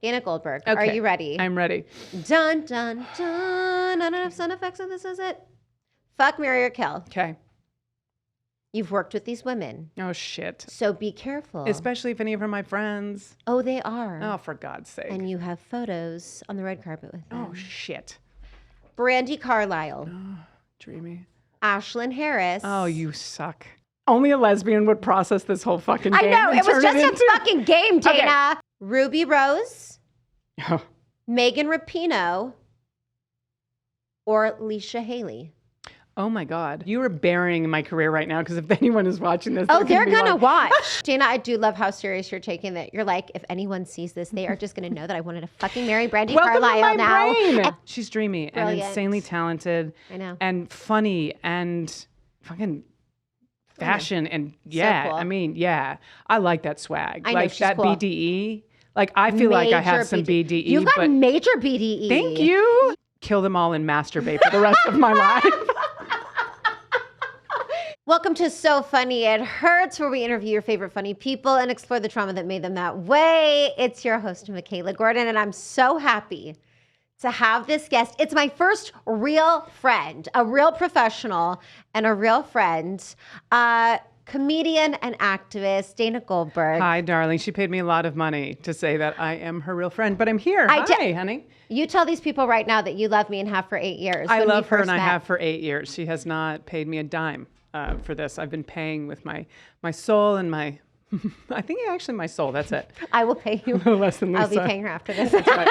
Dana Goldberg. Okay. Are you ready? I'm ready. Dun, dun, dun. Not enough sound effects on this, is it? Fuck, marry, or kill. Okay. You've worked with these women. Oh, shit. So be careful. Especially if any of them are my friends. Oh, they are. Oh, for God's sake. And you have photos on the red carpet with them. Oh, shit. Brandy Carlisle. Oh, dreamy. Ashlyn Harris. Oh, you suck. Only a lesbian would process this whole fucking game. I know. It was just a fucking game, Dana. Okay. Ruby Rose. Oh. Megan Rapinoe. Or Leisha Haley. Oh my God. You are burying my career right now because if anyone is watching this, oh, they're going to watch. Dana, I do love how serious you're taking that. You're like, if anyone sees this, they are just going to know that I wanted to fucking marry Brandy Carlisle now. Brain. She's dreamy Brilliant. and insanely talented. I know. And funny and fucking fashion. And yeah, So cool. I mean, yeah. I like that swag. I know, like she's that cool. BDE. Like I feel like I have some BDE. You've got but major BDE. thank you. Kill them all and masturbate for the rest of my life. Welcome to So Funny It Hurts, where we interview your favorite funny people and explore the trauma that made them that way. It's your host, Michaela Gordon, and I'm so happy to have this guest. It's my first real friend, a real professional and a real friend, comedian and activist, Dana Goldberg. Hi, darling. She paid me a lot of money to say that I am her real friend, but I'm here. Hi, honey. You tell these people right now that you love me and have for 8 years. I love her and I have for 8 years. She has not paid me a dime for this. I've been paying with my soul and my, I think actually my soul, that's it. I will pay you. A little less than I'll Lisa. be paying her after this. Right.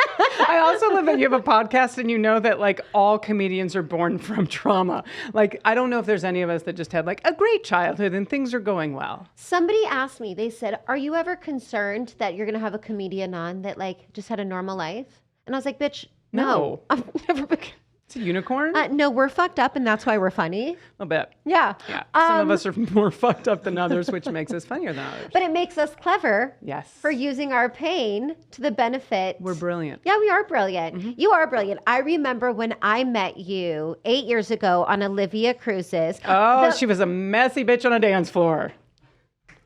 I also love that you have a podcast and you know that like all comedians are born from trauma. Like, I don't know if there's any of us that just had like a great childhood and things are going well. Somebody asked me, they said, are you ever concerned that you're going to have a comedian on that like just had a normal life? And I was like, bitch, no. I've never been. It's a unicorn? No, we're fucked up and that's why we're funny. A little bit. Yeah. Yeah. Some of us are more fucked up than others, which makes us funnier than others. But it makes us clever. Yes. For using our pain to the benefit. We're brilliant. Yeah, we are brilliant. Mm-hmm. You are brilliant. I remember when I met you 8 years ago on Olivia Cruises. Oh, she was a messy bitch on a dance floor.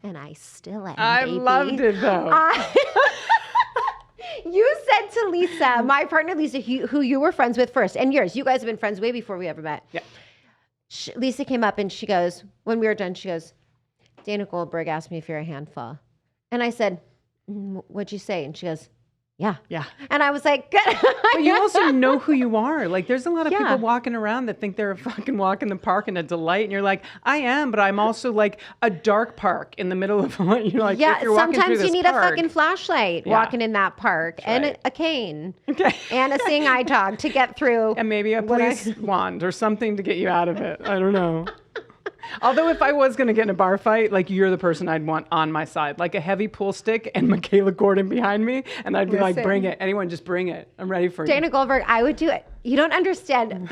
And I still am, I baby. loved it, though. You said to Lisa, my partner Lisa, who you were friends with first, and yours, you guys have been friends way before we ever met. Yeah. Lisa came up and she goes, when we were done, she goes, Dana Goldberg asked me if you're a handful. And I said, what'd you say? And she goes, yeah. Yeah. And I was like, good. But you also know who you are. Like, there's a lot of people walking around that think they're a fucking walk in the park and a delight. And you're like, I am, but I'm also like a dark park in the middle of, you're like, yeah, if you're walking sometimes through you this need park, a fucking flashlight walking in that park. That's and right. a cane. Okay. And a seeing eye dog to get through. And maybe a police wand or something to get you out of it. I don't know. Although if I was going to get in a bar fight, like you're the person I'd want on my side, like a heavy pool stick and Michaela Gordon behind me. And I'd be like, bring it. Anyone, just bring it. I'm ready for you. Dana Goldberg, I would do it. You don't understand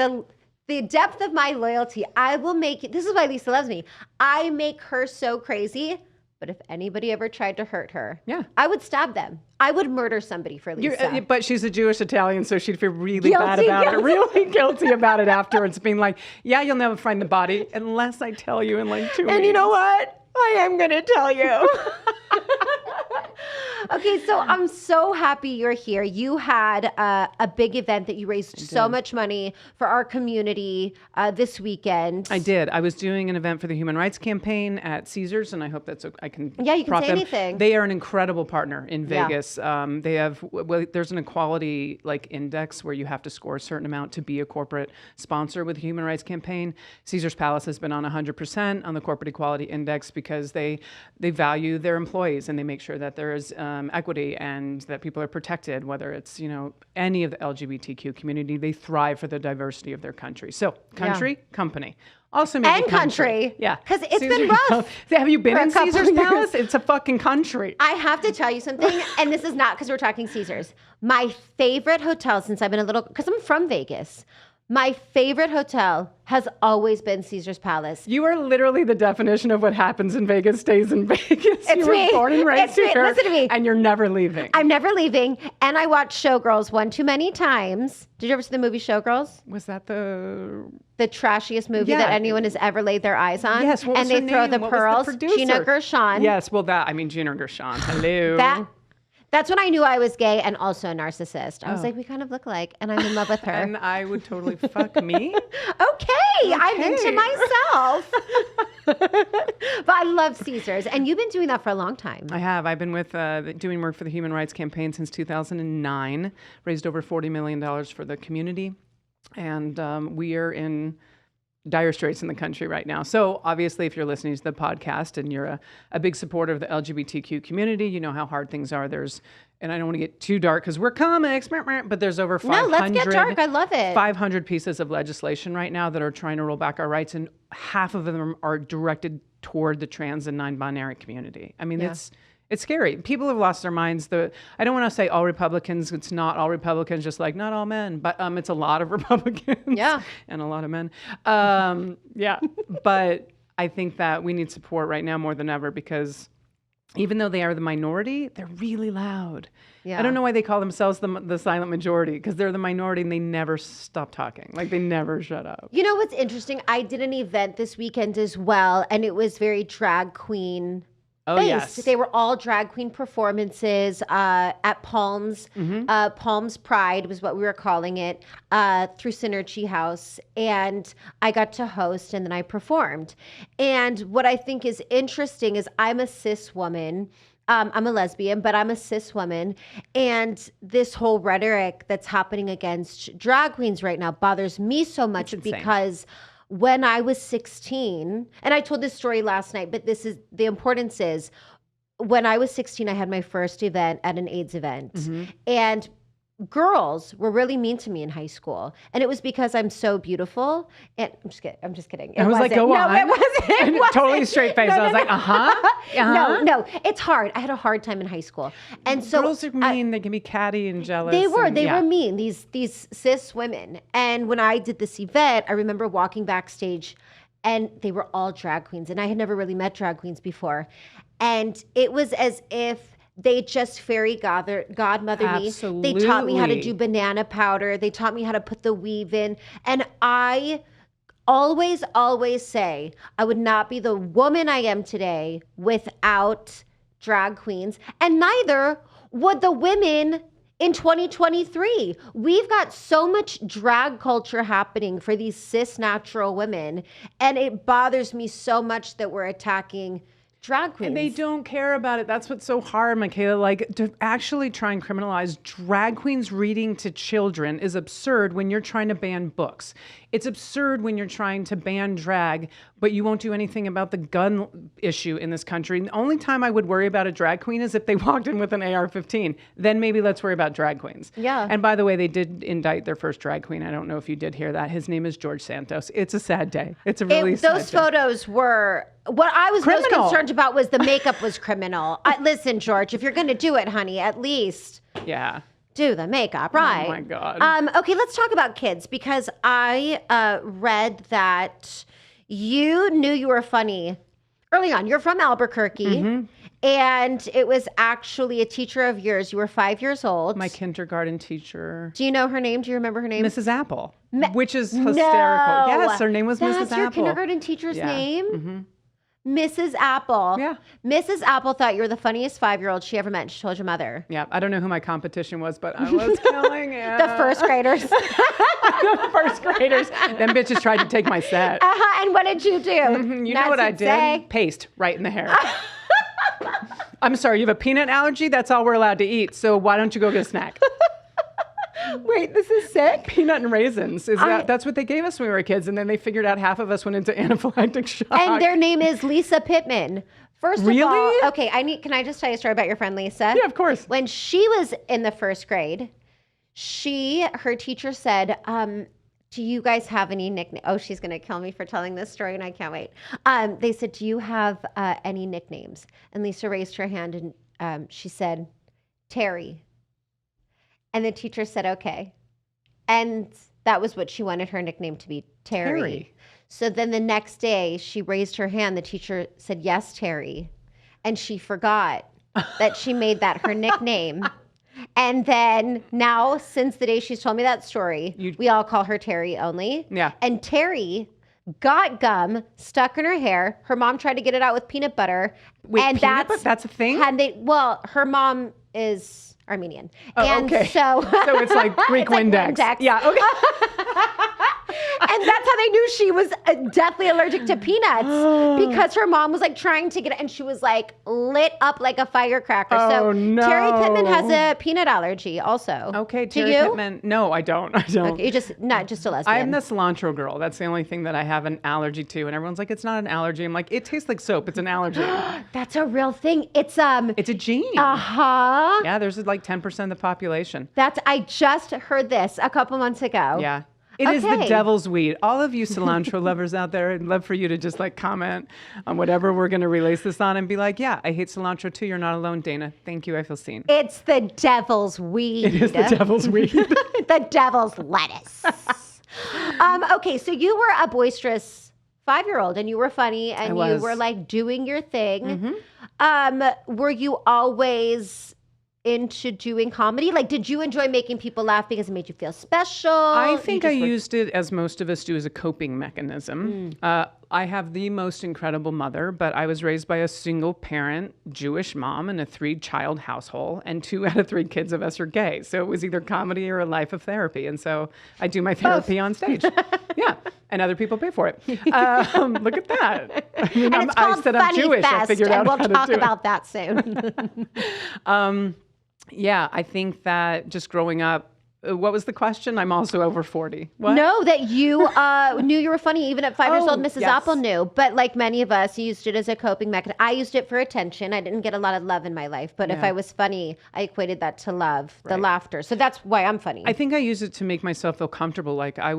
the depth of my loyalty. I will make it. This is why Lisa loves me. I make her so crazy. But if anybody ever tried to hurt her, I would stab them. I would murder somebody for Lisa. But she's a Jewish Italian, so she'd feel really bad about it. Really guilty about it afterwards, being like, yeah, you'll never find the body unless I tell you in like 2 weeks. And you know what? I am going to tell you. Okay, so I'm so happy you're here. You had a big event that you raised so much money for our community this weekend. I did. I was doing an event for the Human Rights Campaign at Caesars, and I hope that's I can. Yeah, you can say them. anything. They are an incredible partner in Vegas. They have there's an equality index where you have to score a certain amount to be a corporate sponsor with the Human Rights Campaign. Caesars Palace has been on 100% on the corporate equality index because they value their employees and they make sure that there is equity and that people are protected, whether it's, any of the LGBTQ community. They thrive for the diversity of their country. So company. Also maybe country. Yeah. Because it's been rough. Have you been in Caesar's Palace? It's a fucking country. I have to tell you something, and this is not because we're talking Caesars. My favorite hotel since I've been because I'm from Vegas, my favorite hotel has always been Caesar's Palace. You are literally the definition of what happens in Vegas stays in Vegas. It's you were born and raised here. Listen to me. And you're never leaving. I'm never leaving. And I watched Showgirls one too many times. Did you ever see the movie Showgirls? Was that the trashiest movie that anyone has ever laid their eyes on? Yes. What was and they her throw name? the What pearls. was the producer? Gina Gershon. Yes. Well, Gina Gershon. Hello. That's when I knew I was gay and also a narcissist. I was like, we kind of look alike, and I'm in love with her. And I would totally fuck me. Okay, I'm into myself. But I love Caesars, and you've been doing that for a long time. I have. I've been with doing work for the Human Rights Campaign since 2009. Raised over $40 million for the community, and we are in dire straits in the country right now. So obviously, if you're listening to the podcast and you're a big supporter of the LGBTQ community, you know how hard things are. And I don't want to get too dark because we're comics, but there's over 500. No, let's get dark. I love it. 500 pieces of legislation right now that are trying to roll back our rights, and half of them are directed toward the trans and non-binary community. I mean, it's scary. People have lost their minds. I don't want to say all Republicans. It's not all Republicans, just like not all men, but it's a lot of Republicans. Yeah. And a lot of men. Yeah. But I think that we need support right now more than ever because even though they are the minority, they're really loud. Yeah. I don't know why they call themselves the silent majority because they're the minority and they never stop talking. Like they never shut up. You know what's interesting? I did an event this weekend as well, and it was very drag queen based. Yes. They were all drag queen performances at Palms. Palms Pride was what we were calling it, through Synergy House. And I got to host and then I performed. And what I think is interesting is I'm a cis woman. I'm a lesbian, but I'm a cis woman. And this whole rhetoric that's happening against drag queens right now bothers me so much because when I was 16, and I told this story last night, but this is the importance is when I was 16, I had my first event at an AIDS event. And girls were really mean to me in high school. And it was because I'm so beautiful. And I'm just kidding. I was like, go on. No, it wasn't. Totally straight face. I was like, No, it's hard. I had a hard time in high school. And so girls are mean. They can be catty and jealous. They were mean, these cis women. And when I did this event, I remember walking backstage and they were all drag queens. And I had never really met drag queens before. And it was as if they just fairy godmother me. They taught me how to do banana powder. They taught me how to put the weave in. And I always say I would not be the woman I am today without drag queens. And neither would the women in 2023. We've got so much drag culture happening for these cis natural women. And it bothers me so much that we're attacking drag queens. And they don't care about it. That's what's so hard, Michaela. Like, to actually try and criminalize drag queens reading to children is absurd when you're trying to ban books. It's absurd when you're trying to ban drag, but you won't do anything about the gun issue in this country. And the only time I would worry about a drag queen is if they walked in with an AR-15. Then maybe let's worry about drag queens. Yeah. And by the way, they did indict their first drag queen. I don't know if you did hear that. His name is George Santos. It's a sad day. It's a really sad day. Those photos were... What I was most concerned about was the makeup was criminal. Listen, George, if you're going to do it, honey, at least... Yeah. Do the makeup, right? Oh my God. Okay, let's talk about kids because I read that you knew you were funny early on. You're from Albuquerque, and it was actually a teacher of yours. You were 5 years old. My kindergarten teacher. Do you know her name? Do you remember her name? Mrs. Apple, which is hysterical. No. Yes, her name was Mrs. Apple. That's your kindergarten teacher's name? Mrs. Apple. Yeah. Mrs. Apple thought you were the funniest 5-year-old she ever met. She told your mother. Yeah. I don't know who my competition was, but I was killing it. The first graders. The first graders. Them bitches tried to take my set. And what did you do? You know what I did? Paste right in the hair. I'm sorry, you have a peanut allergy? That's all we're allowed to eat. So why don't you go get a snack? Wait, this is sick. Peanut and raisins. That's what they gave us when we were kids. And then they figured out half of us went into anaphylactic shock. And their name is Lisa Pittman. First of all, okay, can I just tell you a story about your friend Lisa? Yeah, of course. When she was in the first grade, her teacher said, do you guys have any nicknames? Oh, she's going to kill me for telling this story and I can't wait. They said, do you have any nicknames? And Lisa raised her hand and she said, Terry. And the teacher said, okay. And that was what she wanted her nickname to be, Terry. So then the next day she raised her hand. The teacher said, yes, Terry. And she forgot that she made that her nickname. And then now, since the day she's told me that story, we all call her Terry only. Yeah. And Terry got gum stuck in her hair. Her mom tried to get it out with peanut butter. Wait, and that's a thing? Her mom is Armenian. Oh, and okay. so it's like Greek it's like Windex. Windex. Yeah, okay. And that's how they knew she was deathly allergic to peanuts because her mom was like trying to get it and she was like lit up like a firecracker. Oh, so no. Terry Pittman has a peanut allergy also. Okay, Do Terry you? Pittman. No, I don't. Okay, you're just not just a lesbian. I'm the cilantro girl. That's the only thing that I have an allergy to. And everyone's like, it's not an allergy. I'm like, it tastes like soap. It's an allergy. That's a real thing. It's It's a gene. Uh-huh. Yeah, there's like 10% of the population. I just heard this a couple months ago. Yeah. It is the Okay. devil's weed. All of you cilantro lovers out there, I'd love for you to just like comment on whatever we're going to release this on and be like, yeah, I hate cilantro too. You're not alone, Dana. Thank you. I feel seen. It's the devil's weed. It is the devil's weed. The devil's lettuce. Okay, so you were a boisterous 5-year-old and you were funny and I you was. were like doing your thing. Mm-hmm. Were you always into doing comedy? Like, did you enjoy making people laugh because it made you feel special? I think I used it, as most of us do, as a coping mechanism. I have the most incredible mother, but I was raised by a single parent Jewish mom in a 3-child household, and 2 out of 3 kids of us are gay. So it was either comedy or a life of therapy. And so I do my therapy on stage. Yeah. And other people pay for it. Look at that. I mean, And it's called I said I'm Funny Jewish. Fest, I figured and out we'll how to talk do it. about that soon. Yeah, I think that just growing up, what was the question? I'm also over 40. What? No, that you knew you were funny even at 5 years old. Mrs. yes. Apple knew, but like many of us, used it as a coping mechanism. I used it for attention. I didn't get a lot of love in my life, but if Yeah. I was funny, I equated that to love, the Right. laughter. So that's why I'm funny. I think I used it to make myself feel comfortable. Like I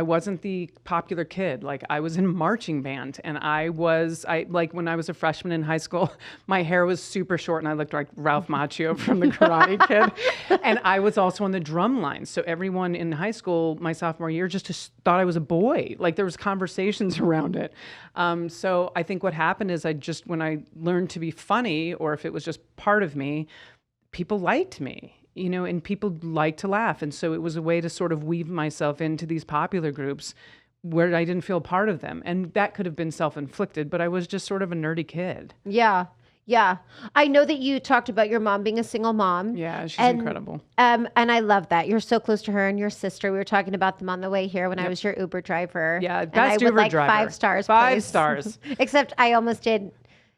wasn't the popular kid. Like I was in marching band and I like when I was a freshman in high school, my hair was super short and I looked like Ralph Macchio from The Karate Kid. And I was also on the drum line. So everyone in high school, my sophomore year, just thought I was a boy. Like there was conversations around it. So I think what happened is when I learned to be funny, or if it was just part of me, people liked me. And people like to laugh. And so it was a way to sort of weave myself into these popular groups where I didn't feel part of them. And that could have been self-inflicted, but I was just sort of a nerdy kid. Yeah. Yeah. I know that you talked about your mom being a single mom. Yeah, she's And, incredible. And I love that. You're so close to her and your sister. We were talking about them on the way here when I was your Uber driver. Yeah, and best I would Uber like driver. 5 stars, 5 please. stars. Except I almost did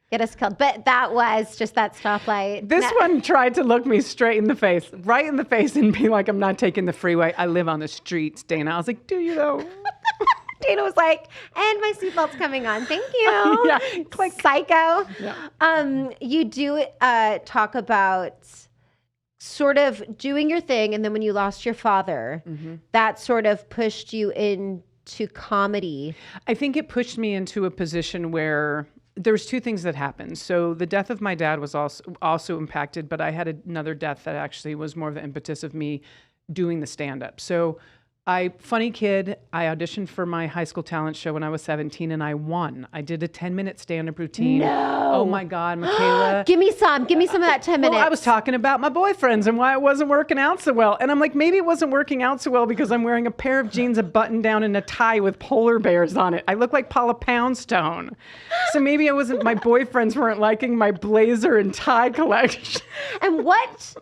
get us killed. But that was just that stoplight. This one tried to look me straight in the face, right in the face, and be like, I'm not taking the freeway. I live on the streets, Dana. I was like, do you though? Dana was like, and my seatbelt's coming on. Thank you. Yeah. Click. Psycho. Yeah. You do talk about sort of doing your thing. And then when you lost your father, that sort of pushed you into comedy. I think it pushed me into a position where there's 2 things that happened. So the death of my dad was also impacted, but I had another death that actually was more of the impetus of me doing the stand-up. So funny kid, I auditioned for my high school talent show when I was 17 and I won. I did a 10-minute stand-up routine. No. Oh my God, Michaela. Give me some of that 10 minutes. Well, I was talking about my boyfriends and why it wasn't working out so well. And I'm like, maybe it wasn't working out so well because I'm wearing a pair of jeans, a button down, and a tie with polar bears on it. I look like Paula Poundstone. So maybe my boyfriends weren't liking my blazer and tie collection. And what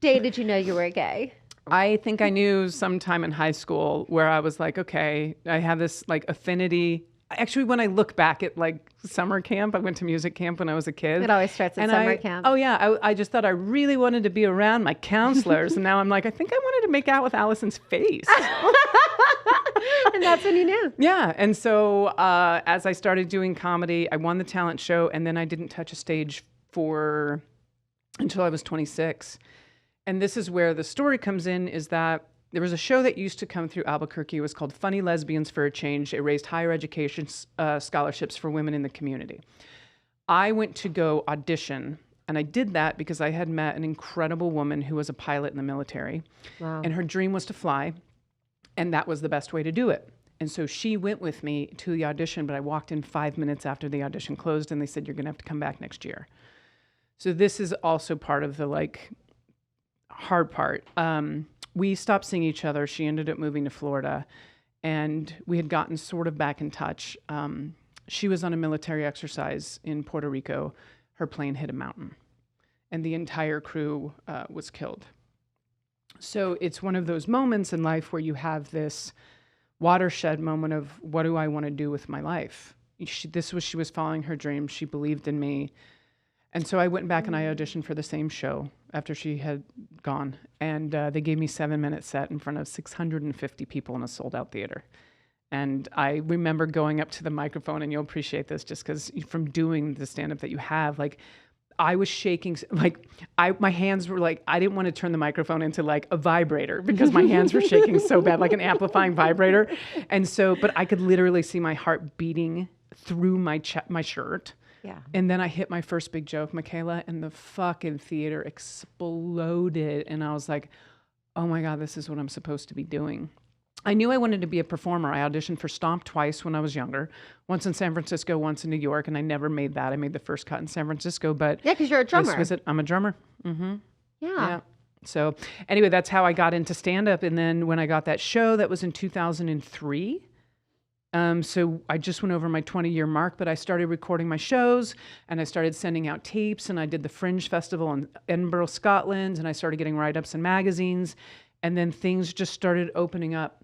day did you know you were gay? I think I knew sometime in high school where I was like, okay, I have this like affinity. Actually, when I look back at like summer camp, I went to music camp when I was a kid. It always starts at summer camp. Oh yeah, I just thought I really wanted to be around my counselors, and now I'm like, I think I wanted to make out with Allison's face. And that's when you knew. Yeah, and so as I started doing comedy, I won the talent show, and then I didn't touch a stage until I was 26. And this is where the story comes in, is that there was a show that used to come through Albuquerque. It was called Funny Lesbians for a Change. It raised higher education scholarships for women in the community. I went to go audition, and I did that because I had met an incredible woman who was a pilot in the military. Wow. And her dream was to fly, and that was the best way to do it. And so she went with me to the audition, but I walked in 5 minutes after the audition closed, and they said, you're going to have to come back next year. So this is also part of the hard part. We stopped seeing each other. She ended up moving to Florida, and we had gotten sort of back in touch. She was on a military exercise in Puerto Rico. Her plane hit a mountain, and the entire crew was killed. So it's one of those moments in life where you have this watershed moment of, what do I want to do with my life? She was following her dreams. She believed in me. And so I went back and I auditioned for the same show after she had gone. And they gave me 7-minute set in front of 650 people in a sold out theater. And I remember going up to the microphone, and you'll appreciate this just because from doing the stand-up that you have, like, I was shaking, like, my hands were like, I didn't want to turn the microphone into like a vibrator because my hands were shaking so bad, like an amplifying vibrator. And so, but I could literally see my heart beating through my shirt. Yeah. And then I hit my first big joke, Michaela, and the fucking theater exploded. And I was like, oh my God, this is what I'm supposed to be doing. I knew I wanted to be a performer. I auditioned for Stomp twice when I was younger, once in San Francisco, once in New York, and I never made that. I made the first cut in San Francisco, but yeah, because you're a drummer. I'm a drummer. Mm-hmm. Yeah. So anyway, that's how I got into stand-up. And then when I got that show, that was in 2003. So I just went over my 20-year mark, but I started recording my shows, and I started sending out tapes, and I did the Fringe Festival in Edinburgh, Scotland, and I started getting write-ups in magazines, and then things just started opening up.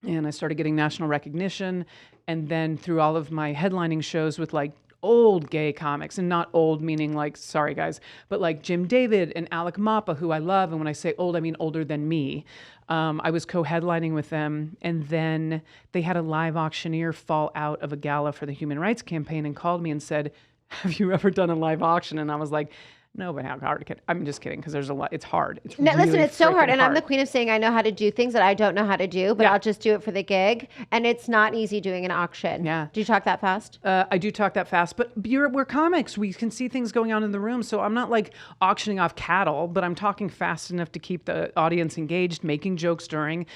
And I started getting national recognition. And then through all of my headlining shows with like old gay comics, and not old meaning like, sorry guys, but like Jim David and Alec Mapa, who I love. And when I say old, I mean older than me. I was co-headlining with them. And then they had a live auctioneer fall out of a gala for the Human Rights Campaign and called me and said, have you ever done a live auction? And I was like, no, but how hard can I'm just kidding, because there's a lot. It's hard. It's no, really listen, it's so hard. And hard. I'm the queen of saying I know how to do things that I don't know how to do, but I'll just do it for the gig. And it's not easy doing an auction. Yeah. Do you talk that fast? I do talk that fast, but we're comics. We can see things going on in the room. So I'm not like auctioning off cattle, but I'm talking fast enough to keep the audience engaged, making jokes during.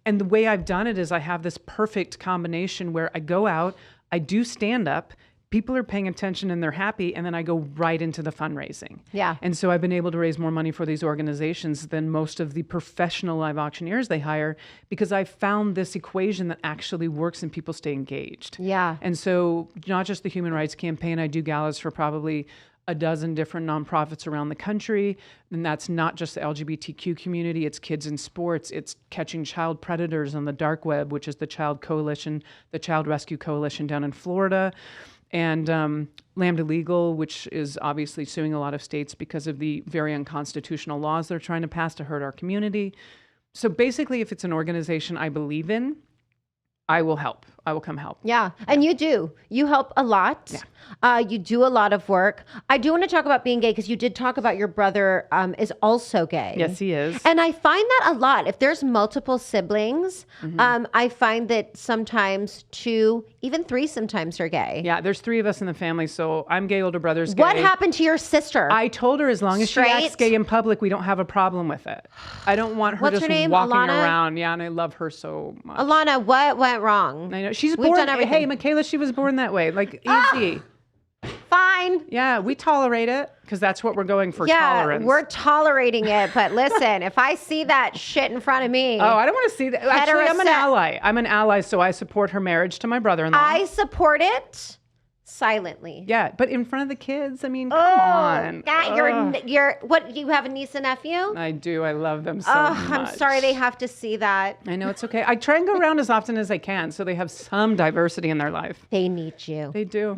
And the way I've done it is I have this perfect combination where I go out, I do stand up, people are paying attention and they're happy, and then I go right into the fundraising. Yeah. And so I've been able to raise more money for these organizations than most of the professional live auctioneers they hire, because I found this equation that actually works and people stay engaged. Yeah. And so not just the Human Rights Campaign, I do galas for probably a dozen different nonprofits around the country. And that's not just the LGBTQ community, it's kids in sports, it's catching child predators on the dark web, which is the Child Rescue Coalition down in Florida. And Lambda Legal, which is obviously suing a lot of states because of the very unconstitutional laws they're trying to pass to hurt our community. So basically, if it's an organization I believe in, I will help. I will come help. Yeah. And you do. You help a lot. Yeah. You do a lot of work. I do want to talk about being gay, because you did talk about your brother is also gay. Yes, he is. And I find that a lot. If there's multiple siblings, I find that sometimes 2, even 3 sometimes are gay. Yeah, there's 3 of us in the family. So I'm gay, older brother's gay. What happened to your sister? I told her as long as she acts gay in public, we don't have a problem with it. I don't want her What's just her name? walking Alana? around. Yeah, and I love her so much. Alana, what went wrong? I know. She's We've born. done everything. Hey, Michaela, she was born that way. Like, easy. Fine. Yeah, we tolerate it because that's what we're going for, Yeah, tolerance. we're tolerating it. But listen, if I see that shit in front of me. Oh, I don't want to see that. Actually, I'm an ally. I'm an ally, so I support her marriage to my brother-in-law. I support it silently. Yeah, but in front of the kids, I mean, come on. God, you're, what, you have a niece and nephew? I do. I love them so much. I'm sorry they have to see that. I know, it's okay. I try and go around as often as I can so they have some diversity in their life. They need you. They do.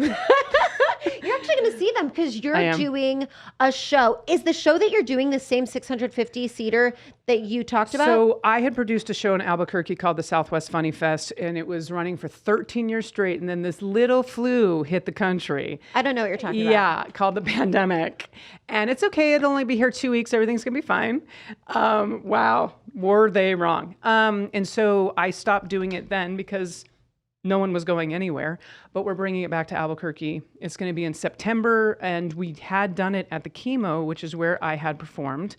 You're actually going to see them because you're doing a show. Is the show that you're doing the same 650-seater that you talked about? So I had produced a show in Albuquerque called the Southwest Funny Fest, and it was running for 13 years straight. And then this little flu hit the country. I don't know what you're talking about. Yeah, called the pandemic. And it's okay. It'll only be here 2 weeks. Everything's going to be fine. Wow. Were they wrong? And so I stopped doing it then because no one was going anywhere, but we're bringing it back to Albuquerque. It's going to be in September, and we had done it at the Chemo, which is where I had performed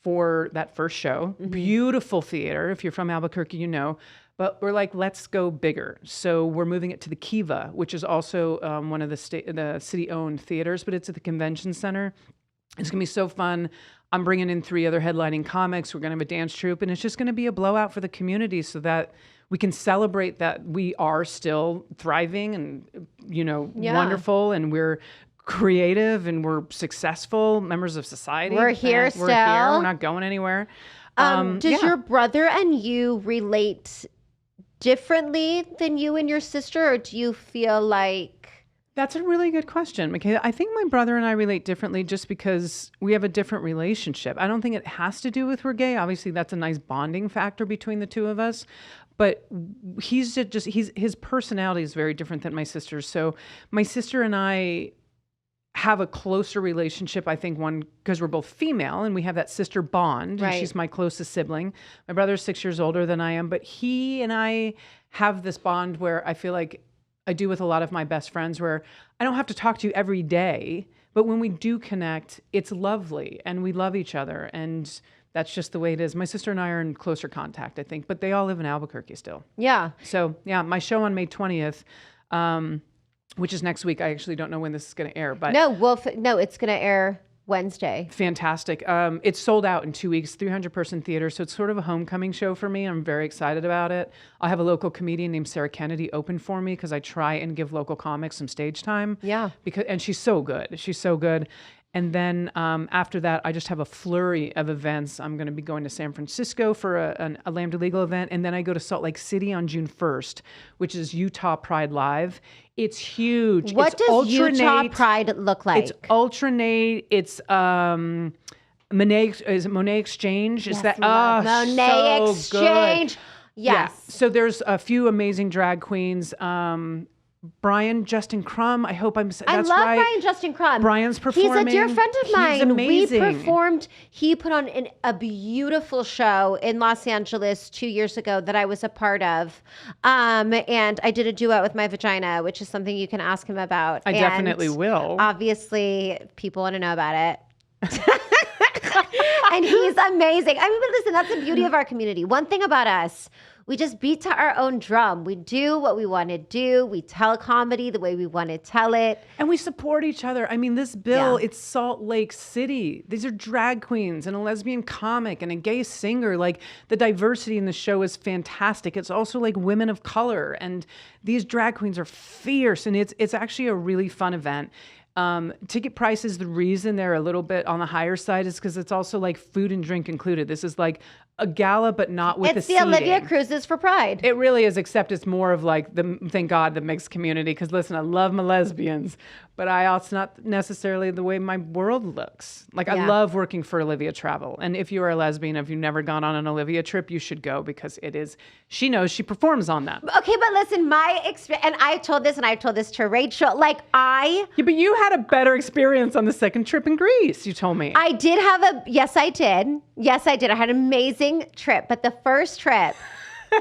for that first show. Mm-hmm. Beautiful theater. If you're from Albuquerque, you know. But we're like, let's go bigger. So we're moving it to the Kiva, which is also one of the city-owned theaters, but it's at the convention center. It's going to be so fun. I'm bringing in 3 other headlining comics. We're going to have a dance troupe, and it's just going to be a blowout for the community so that we can celebrate that we are still thriving and, wonderful, and we're creative and we're successful members of society. We're here and still. We're here. We're not going anywhere. Does your brother and you relate differently than you and your sister, or do you feel like... That's a really good question, Michaela. I think my brother and I relate differently just because we have a different relationship. I don't think it has to do with we're gay. Obviously, that's a nice bonding factor between the two of us. But his personality is very different than my sister's. So my sister and I have a closer relationship, I think, one, because we're both female and we have that sister bond. Right. And she's my closest sibling. My brother's 6 years older than I am, but he and I have this bond where I feel like I do with a lot of my best friends, where I don't have to talk to you every day, but when we do connect, it's lovely and we love each other. And that's just the way it is. My sister and I are in closer contact, I think, but they all live in Albuquerque still. Yeah. So yeah, my show on May 20th, which is next week. I actually don't know when this is going to air, but no, it's going to air Wednesday. Fantastic. It's sold out in 2 weeks, 300-person theater. So it's sort of a homecoming show for me. I'm very excited about it. I'll have a local comedian named Sarah Kennedy open for me because I try and give local comics some stage time. Yeah. And she's so good. She's so good. And then after that, I just have a flurry of events. I'm going to be going to San Francisco for a Lambda Legal event. And then I go to Salt Lake City on June 1st, which is Utah Pride Live. It's huge. What does Utah Pride look like? It's Ultranate. It's Monet Exchange? Is that Monet so Exchange? Good. Yes. Yeah. So there's a few amazing drag queens. Brian Justin Crumb. I hope I'm. I love Brian Justin Crumb. Brian's performing. He's a dear friend of mine. He's amazing. We performed. He put on a beautiful show in Los Angeles 2 years ago that I was a part of, and I did a duet with my vagina, which is something you can ask him about. I definitely will. Obviously, people want to know about it. And he's amazing. I mean, but listen, that's the beauty of our community. One thing about us, we just beat to our own drum. We do what we want to do. We tell comedy the way we want to tell it. And we support each other. I mean, this bill, it's Salt Lake City. These are drag queens and a lesbian comic and a gay singer. Like, the diversity in the show is fantastic. It's also like women of color. And these drag queens are fierce. And it's actually a really fun event. Ticket prices, the reason they're a little bit on the higher side is because it's also like food and drink included. This is like a gala, but not with it's the seating. Olivia Cruises for Pride. It really is, except it's more of like thank God, the mixed community. Because listen, I love my lesbians, but it's not necessarily the way my world looks. Like, I love working for Olivia Travel. And if you are a lesbian, if you've never gone on an Olivia trip, you should go because she knows she performs on them. Okay, but listen, my experience, and I've told this to Rachel, Yeah, but you had a better experience on the second trip in Greece, you told me. I did yes, I did. I had an amazing trip, but the first trip,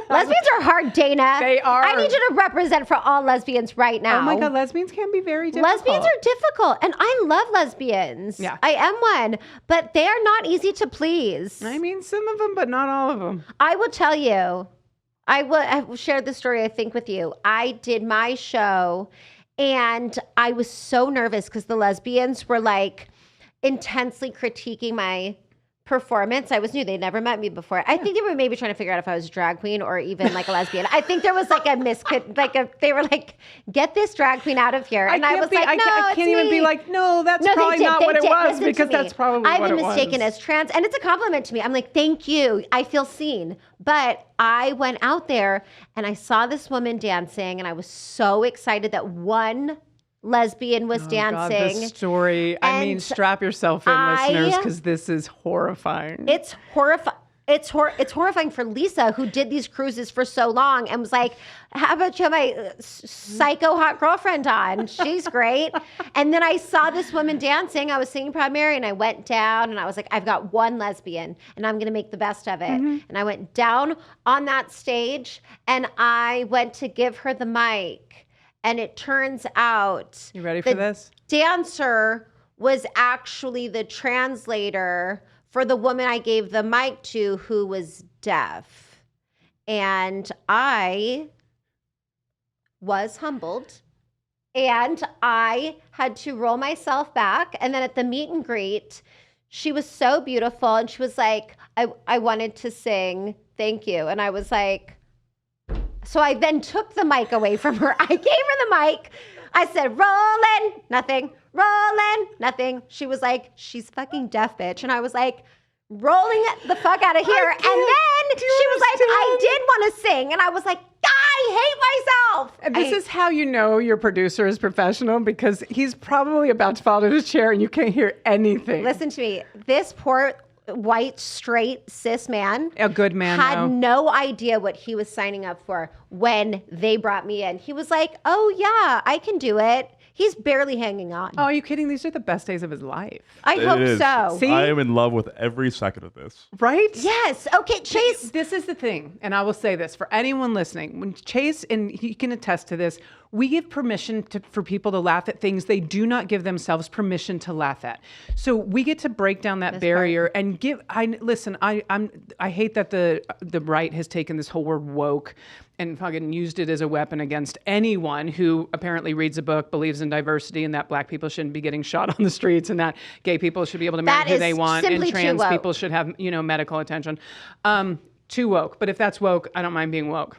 lesbians are hard, Dana. They are. I need you to represent for all lesbians right now. Oh my God, lesbians can be very difficult. Lesbians are difficult, and I love lesbians. Yeah. I am one, but they are not easy to please. I mean, some of them, but not all of them. I will tell you, I've shared this story, I think, with you. I did my show, and I was so nervous because the lesbians were like intensely critiquing my performance. I was new. They'd never met me before. I think they were maybe trying to figure out if I was a drag queen or even like a lesbian. I think there was like they were like, get this drag queen out of here. And I was like, no, I can't even be like, no, that's probably not what it was, because that's probably what it was. I've been mistaken as trans, and it's a compliment to me. I'm like, thank you. I feel seen. But I went out there and I saw this woman dancing, and I was so excited that one lesbian was dancing. God, this story. I mean, strap yourself in, listeners, because this is horrifying. It's horrifying. It's horrifying for Lisa, who did these cruises for so long and was like, how about you have my psycho hot girlfriend on? She's great. And then I saw this woman dancing. I was singing Proud Mary, and I went down, and I was like, I've got one lesbian, and I'm going to make the best of it. Mm-hmm. And I went down on that stage, and I went to give her the mic. And it turns out, you ready for this? Dancer was actually the translator for the woman I gave the mic to, who was deaf. And I was humbled, and I had to roll myself back. And then at the meet and greet, she was so beautiful, and she was like, I wanted to sing, thank you. And I was like, so I then took the mic away from her. I gave her the mic. I said, rolling, nothing. rolling, nothing. She was like, she's fucking deaf, bitch. And I was like, rolling the fuck out of here. And then she was like, I did want to sing. And I was like, I hate myself. And this is how you know your producer is professional, because he's probably about to fall to his chair and you can't hear anything. Listen to me. This poor white, straight, cis man. A good man, had though. no idea what he was signing up for when they brought me in. He was like, oh, yeah, I can do it. He's barely hanging on. Oh, are you kidding? These are the best days of his life. I hope so. See? I am in love with every second of this. Right? Yes. Okay, Chase. This is the thing, and I will say this for anyone listening. When Chase, and he can attest to this, we give permission for people to laugh at things they do not give themselves permission to laugh at. So we get to break down that barrier and give. I hate that the right has taken this whole word woke and fucking used it as a weapon against anyone who apparently reads a book, believes in diversity, and that black people shouldn't be getting shot on the streets, and that gay people should be able to marry who they want, and trans people should have, medical attention. Too woke. But if that's woke, I don't mind being woke.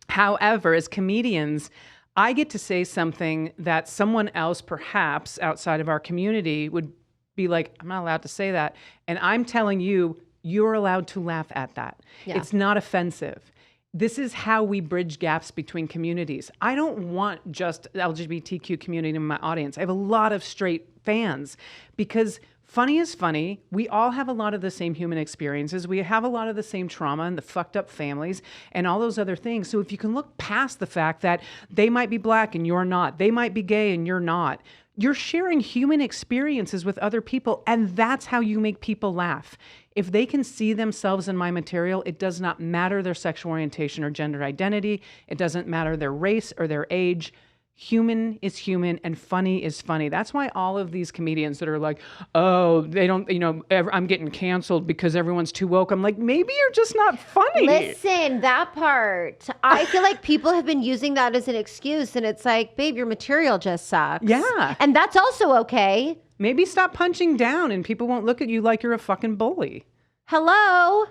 However, as comedians, I get to say something that someone else, perhaps outside of our community, would be like, I'm not allowed to say that. And I'm telling you, you're allowed to laugh at that. Yeah. It's not offensive. This is how we bridge gaps between communities. I don't want just the LGBTQ community in my audience. I have a lot of straight fans, because funny is funny. We all have a lot of the same human experiences. We have a lot of the same trauma and the fucked up families and all those other things. So if you can look past the fact that they might be black and you're not, they might be gay and you're not, you're sharing human experiences with other people, and that's how you make people laugh. If they can see themselves in my material, it does not matter their sexual orientation or gender identity. It doesn't matter their race or their age. Human is human and funny is funny. That's why all of these comedians that are like, oh, they don't, I'm getting canceled because everyone's too woke. I'm like, maybe you're just not funny. Listen, that part. I feel like people have been using that as an excuse, and it's like, babe, your material just sucks. Yeah. And that's also okay. Maybe stop punching down and people won't look at you like you're a fucking bully. Hello?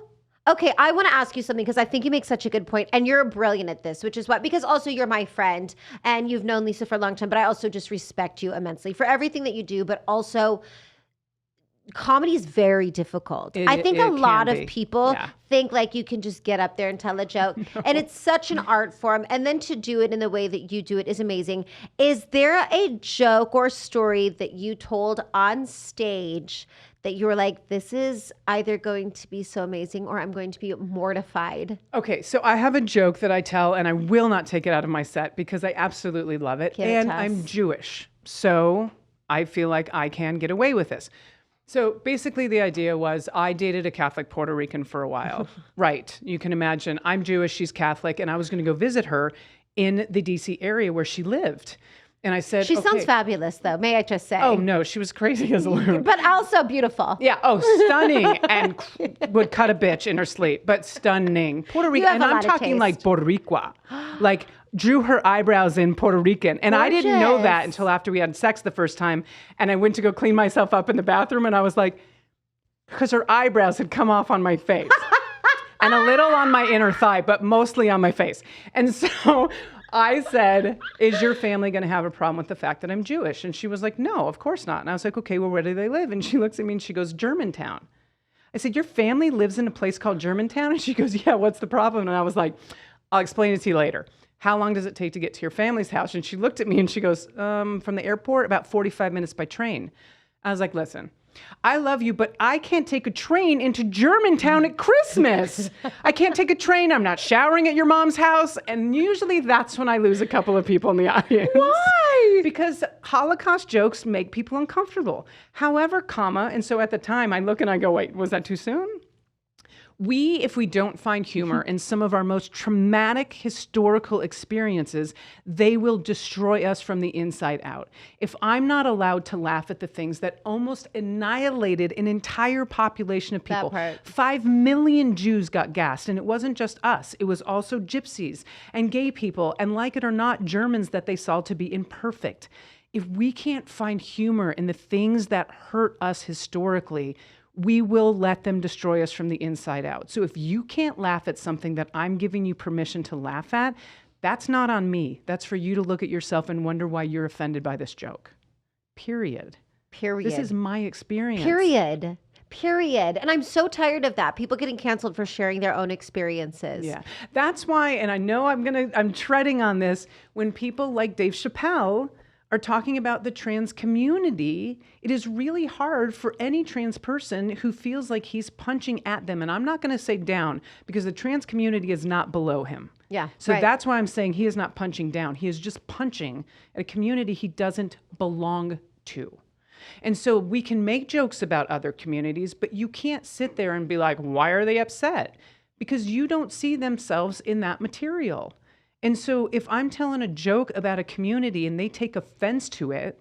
Okay, I want to ask you something, because I think you make such a good point, and you're brilliant at this, which is what, because also you're my friend and you've known Lisa for a long time, but I also just respect you immensely for everything that you do, but also comedy is very difficult. I think a lot of people think like you can just get up there and tell a joke. No. And it's such an art form. And then to do it in the way that you do it is amazing. Is there a joke or story that you told on stage that you were like, this is either going to be so amazing or I'm going to be mortified? Okay, so I have a joke that I tell, and I will not take it out of my set because I absolutely love it. And I'm Jewish, so I feel like I can get away with this. So basically the idea was I dated a Catholic Puerto Rican for a while. Right, you can imagine. I'm Jewish, she's Catholic, and I was going to go visit her in the DC area where she lived. And I said, she sounds fabulous, though, may I just say? Oh, no, she was crazy as a loon. But also beautiful. Yeah, stunning, and would cut a bitch in her sleep, but stunning. Puerto Rican, and I'm talking like Boricua, like drew her eyebrows in Puerto Rican. And I didn't know that until after we had sex the first time. And I went to go clean myself up in the bathroom, and I was like, because her eyebrows had come off on my face. And a little on my inner thigh, but mostly on my face. And so I said, is your family going to have a problem with the fact that I'm Jewish? And she was like, no, of course not. And I was like, okay, well, where do they live? And she looks at me and she goes, Germantown. I said, your family lives in a place called Germantown? And she goes, yeah, what's the problem? And I was like, I'll explain it to you later. How long does it take to get to your family's house? And she looked at me and she goes, from the airport, about 45 minutes by train. I was like, listen, I love you, but I can't take a train into Germantown at Christmas. I can't take a train. I'm not showering at your mom's house. And usually that's when I lose a couple of people in the audience. Why? Because Holocaust jokes make people uncomfortable. However, and so at the time I look and I go, wait, was that too soon? If we don't find humor in some of our most traumatic historical experiences, they will destroy us from the inside out. If I'm not allowed to laugh at the things that almost annihilated an entire population of people, 5 million Jews got gassed, and it wasn't just us, it was also gypsies and gay people, and like it or not, Germans that they saw to be imperfect. If we can't find humor in the things that hurt us historically, we will let them destroy us from the inside out. So if you can't laugh at something that I'm giving you permission to laugh at, that's not on me. That's for you to look at yourself and wonder why you're offended by this joke. Period. Period. This is my experience. Period. And I'm so tired of that. People getting canceled for sharing their own experiences. Yeah. That's why, and I know I'm treading on this, when people like Dave Chappelle are talking about the trans community, it is really hard for any trans person who feels like he's punching at them. And I'm not going to say down, because the trans community is not below him. Yeah. So that's why I'm saying he is not punching down. He is just punching at a community he doesn't belong to. And so we can make jokes about other communities, but you can't sit there and be like, why are they upset? Because you don't see themselves in that material. And so if I'm telling a joke about a community and they take offense to it,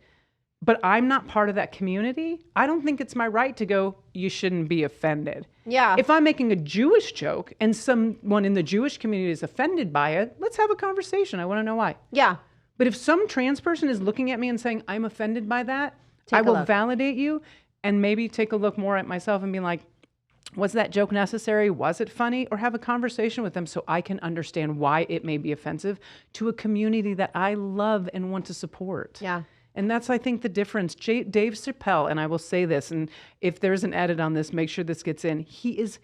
but I'm not part of that community, I don't think it's my right to go, you shouldn't be offended. Yeah. If I'm making a Jewish joke and someone in the Jewish community is offended by it, let's have a conversation. I want to know why. Yeah. But if some trans person is looking at me and saying, I'm offended by that, I will validate you and maybe take a look more at myself and be like, was that joke necessary? Was it funny? Or have a conversation with them so I can understand why it may be offensive to a community that I love and want to support. Yeah. And that's, I think, the difference. Dave Chappelle, and I will say this, and if there's an edit on this, make sure this gets in. He is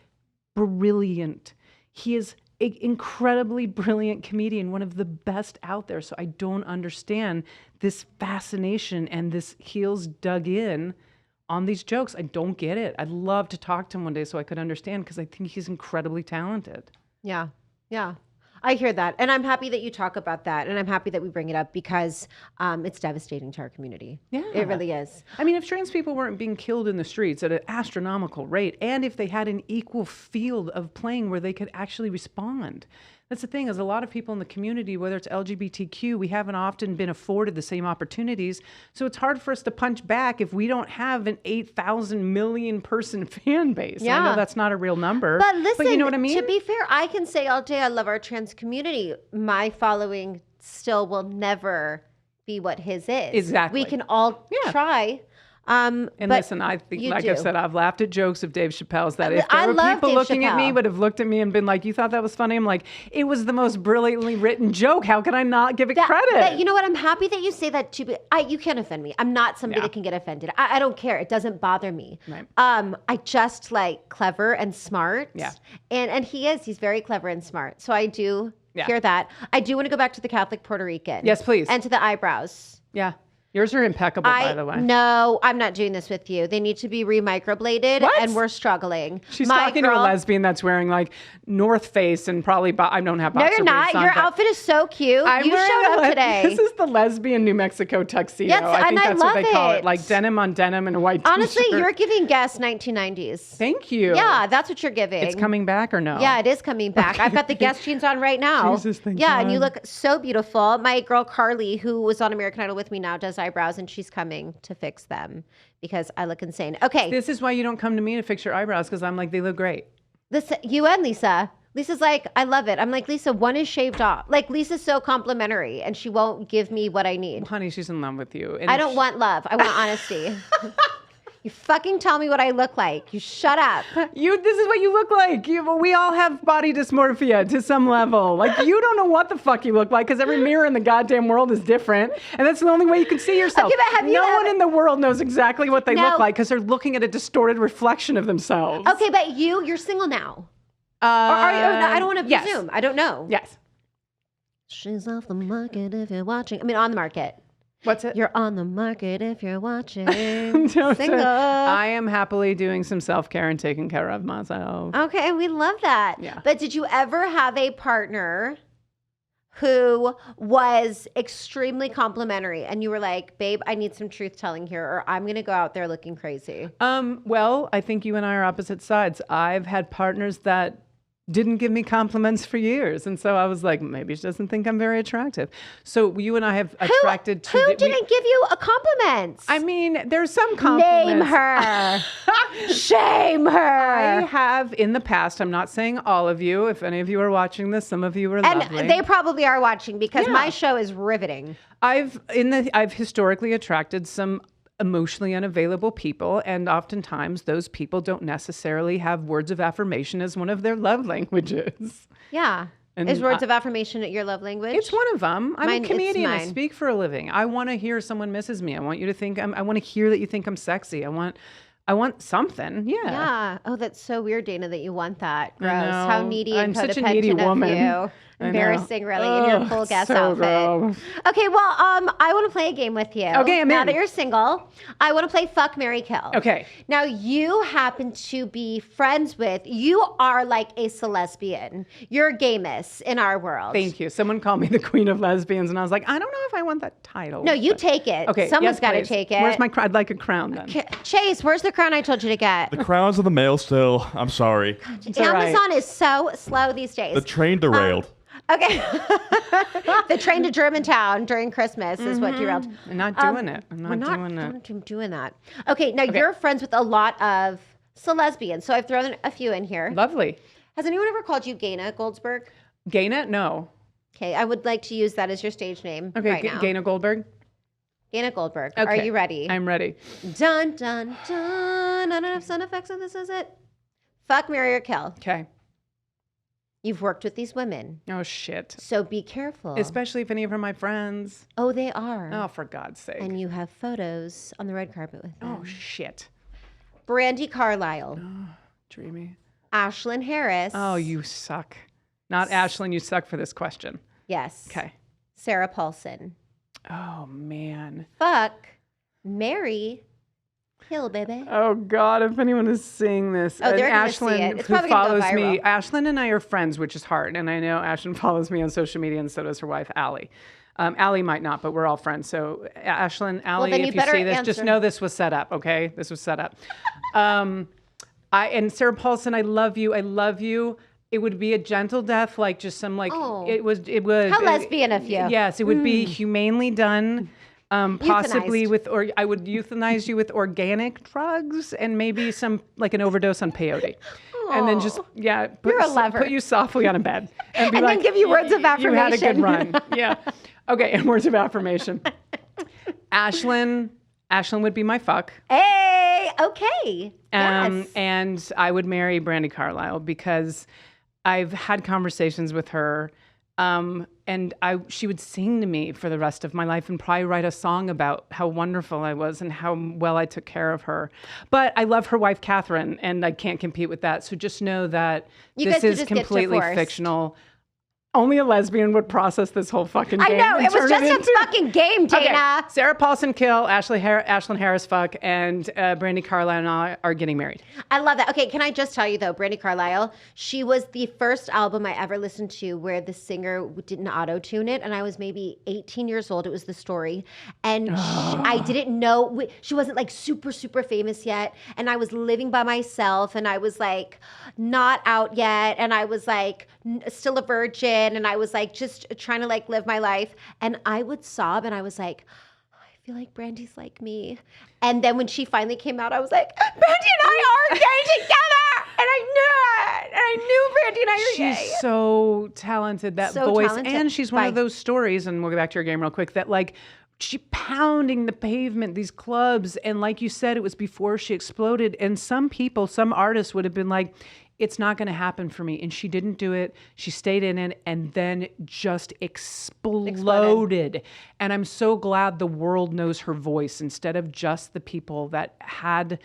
brilliant. He is an incredibly brilliant comedian, one of the best out there. So I don't understand this fascination and this heels dug in on these jokes. I don't get it. I'd love to talk to him one day so I could understand, because I think he's incredibly talented. Yeah. Yeah. I hear that. And I'm happy that you talk about that. And I'm happy that we bring it up, because it's devastating to our community. Yeah. It really is. I mean, if trans people weren't being killed in the streets at an astronomical rate, and if they had an equal field of playing where they could actually respond. That's the thing, is a lot of people in the community, whether it's LGBTQ, we haven't often been afforded the same opportunities. So it's hard for us to punch back if we don't have an 8,000 million person fan base. Yeah. I know that's not a real number. But listen, you know what I mean? To be fair, I can say all day I love our trans community. My following still will never be what his is. Exactly. We can all try. And listen, I think, like I've said, I've laughed at jokes of Dave Chappelle's that if there were people looking at me would have looked at me and been like, you thought that was funny? I'm like, it was the most brilliantly written joke. How can I not give it credit? You know what? I'm happy that you say that too. You can't offend me. I'm not somebody that can get offended. I don't care. It doesn't bother me. Right. I just like clever and smart. Yeah. And he's very clever and smart. So I do hear that. I do want to go back to the Catholic Puerto Rican. Yes, please. And to the eyebrows. Yeah. Yours are impeccable, by the way. No, I'm not doing this with you. They need to be remicrobladed, and we're struggling. She's talking to a lesbian that's wearing like North Face and probably I don't have boxer briefs on. No, you're not. Your outfit is so cute. You showed up today. This is the lesbian New Mexico tuxedo. Yes, I think that's what they call it. Like denim on denim and a white t-shirt. Honestly, you're giving Guess 1990s. Thank you. Yeah, that's what you're giving. It's coming back or no? Yeah, it is coming back. I've got the Guess jeans on right now. Jesus, thank God. And you look God. so beautiful. My girl Carly, who was on American Idol with me now, does eyebrows, and she's coming to fix them because I look insane. Okay. This is why you don't come to me to fix your eyebrows, because I'm like, they look great. You and Lisa. Lisa's like, I love it. I'm like, Lisa, one is shaved off. Like, Lisa's so complimentary, and she won't give me what I need. Honey, she's in love with you. And I don't want love. I want honesty. You fucking tell me what I look like. You shut up. This is what you look like. We all have body dysmorphia to some level. Like, you don't know what the fuck you look like, because every mirror in the goddamn world is different. And that's the only way you can see yourself. Okay, no one in the world knows exactly what they look like, because they're looking at a distorted reflection of themselves. Okay, but you're single now. I don't want to presume. I don't know. Yes. She's off the market if you're watching. I mean, on the market. What's it? You're on the market if you're watching. Single. I am happily doing some self-care and taking care of myself. Okay, we love that. Yeah. But did you ever have a partner who was extremely complimentary and you were like, babe, I need some truth telling here, or I'm going to go out there looking crazy? Well, I think you and I are opposite sides. I've had partners that didn't give me compliments for years. And so I was like, maybe she doesn't think I'm very attractive. So you and I have attracted to... Who didn't give you a compliment? I mean, there's some compliments. Name her. Shame her. I have in the past, I'm not saying all of you. If any of you are watching this, some of you are lovely. And they probably are watching, because my show is riveting. I've historically attracted some emotionally unavailable people, and oftentimes those people don't necessarily have words of affirmation as one of their love languages. Yeah. And Is words of affirmation your love language? It's one of them. I'm Mine- a comedian. I it's mine. speak for a living. I want to hear someone misses me. I want you to think I want to hear that you think I'm sexy. I want something. Yeah. Yeah. Oh, that's so weird, Dana, that you want that. Gross. know. How needy and I'm such a codependent needy of woman. you. I know. Embarrassing, really, in your full guest so outfit. gross. Okay, well, I want to play a game with you. Okay, I'm now in. that you're single, I want to play Fuck, Marry, Kill. Okay. Now, you happen to be friends with, you are like a celesbian. You're gamus in our world. Thank you. Someone called me the queen of lesbians, and I was like, I don't know if I want that title. No, you but- take it. Okay. Someone's yes, got to please. take it. Where's my crown? I'd like a crown then. Chase, where's the crown I told you to get? The crowns of the mail still. I'm sorry. all right. Amazon is so slow these days. The train derailed. Okay. The train to Germantown during Christmas is what derailed. I'm not doing it. I'm We're not doing it. doing that. Okay, now you're friends with a lot of celesbians, so I've thrown a few in here. Lovely. Has anyone ever called you Dana Goldberg? Gaina? No. Okay, I would like to use that as your stage name Okay. right now. Dana Goldberg. Dana Goldberg. Are Okay. you ready? I'm ready. Dun, dun, dun. I don't have sound effects on this, is it? Fuck, marry, or kill. Okay. You've worked with these women, Oh shit. so be careful. Especially if any of them are my friends. Oh, they are. Oh, for God's sake. And you have photos on the red carpet with them. Oh shit. Brandy Carlisle, Dreamy. Ashlyn Harris. Oh, you suck. Not Ashlyn, you suck for this question. Yes. Okay. Sarah Paulson. Oh man. Fuck, Mary, kill, baby. Oh God, if anyone is seeing this, Oh, and they're gonna see Ashlyn, it. It's who probably gonna go follows me, viral. Ashlyn and I are friends, which is hard, and I know Ashlyn follows me on social media, and so does her wife, Allie. Allie might not, but we're all friends. So Ashlyn, Allie, then you if you better see this, just answer. know this was set up. Okay, this was set up. And Sarah Paulson, I love you. I love you. It would be a gentle death, like just some like Oh. it would. How lesbian of you. Yes, it would be humanely done. Possibly Euthanized. with, or I would euthanize you with organic drugs and maybe some like an overdose on peyote, and then just You're a lover. put you softly on a bed and be And then like, give you words of You had a good affirmation." run. Yeah. Okay. And words of affirmation. Ashlyn would be my fuck. Hey, okay. Yes. And I would marry Brandy Carlisle because I've had conversations with her, and she would sing to me for the rest of my life and probably write a song about how wonderful I was and how well I took care of her. But I love her wife, Catherine, and I can't compete with that. So just know that You guys this could is just get completely divorced. fictional. Only a lesbian would process this whole fucking I game. know, and it was turn just a into- fucking game, Okay, Dana. Sarah Paulson kill, Ashlyn Harris fuck, and Brandy Carlisle and I are getting married. I love that. Okay, can I just tell you though, Brandy Carlisle, she was the first album I ever listened to where the singer didn't auto-tune it, and I was maybe 18 years old. It was The Story, and I didn't know, she wasn't like super, super famous yet, and I was living by myself, and I was like not out yet, and I was like still a virgin, and I was like just trying to like live my life, and I would sob, and I was like, I feel like Brandy's like me. And then when she finally came out, I was like, Brandy and I are gay together. And I knew it. And I knew Brandy and I were gay. She's so talented, that So voice. talented. And she's one of Bye. those stories, and we'll get back to your game real quick, that like she pounding the pavement, these clubs. And like you said, it was before she exploded. And some artists would have been like, it's not going to happen for me. And she didn't do it. She stayed in it and then just exploded. And I'm so glad the world knows her voice instead of just the people that had